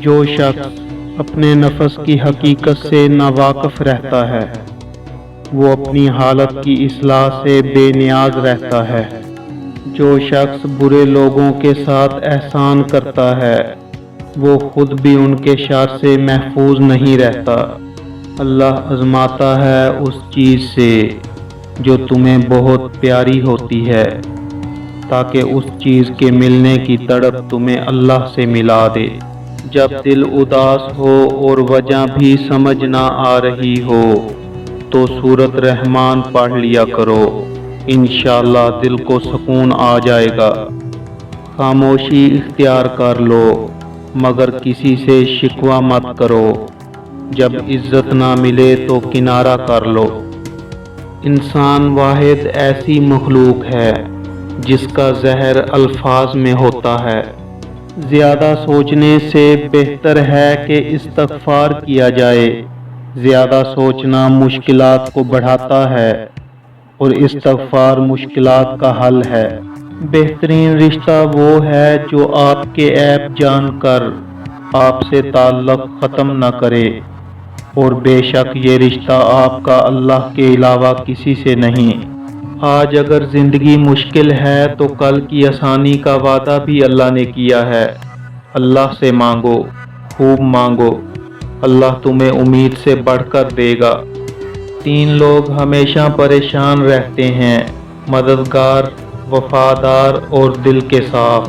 جو شخص اپنے نفس کی حقیقت سے ناواقف رہتا ہے وہ اپنی حالت کی اصلاح سے بے نیاز رہتا ہے۔ جو شخص برے لوگوں کے ساتھ احسان کرتا ہے وہ خود بھی ان کے شر سے محفوظ نہیں رہتا۔ اللہ آزماتا ہے اس چیز سے جو تمہیں بہت پیاری ہوتی ہے تاکہ اس چیز کے ملنے کی تڑپ تمہیں اللہ سے ملا دے۔ جب دل اداس ہو اور وجہ بھی سمجھ نہ آ رہی ہو تو سورۃ رحمان پڑھ لیا کرو، انشاءاللہ دل کو سکون آ جائے گا۔ خاموشی اختیار کر لو مگر کسی سے شکوہ مت کرو، جب عزت نہ ملے تو کنارہ کر لو۔ انسان واحد ایسی مخلوق ہے جس کا زہر الفاظ میں ہوتا ہے۔ زیادہ سوچنے سے بہتر ہے کہ استغفار کیا جائے۔ زیادہ سوچنا مشکلات کو بڑھاتا ہے اور استغفار مشکلات کا حل ہے۔ بہترین رشتہ وہ ہے جو آپ کے عیب جان کر آپ سے تعلق ختم نہ کرے، اور بے شک یہ رشتہ آپ کا اللہ کے علاوہ کسی سے نہیں۔ آج اگر زندگی مشکل ہے تو کل کی آسانی کا وعدہ بھی اللہ نے کیا ہے۔ اللہ سے مانگو، خوب مانگو، اللہ تمہیں امید سے بڑھ کر دے گا۔ 3 لوگ ہمیشہ پریشان رہتے ہیں: مددگار، وفادار اور دل کے صاف۔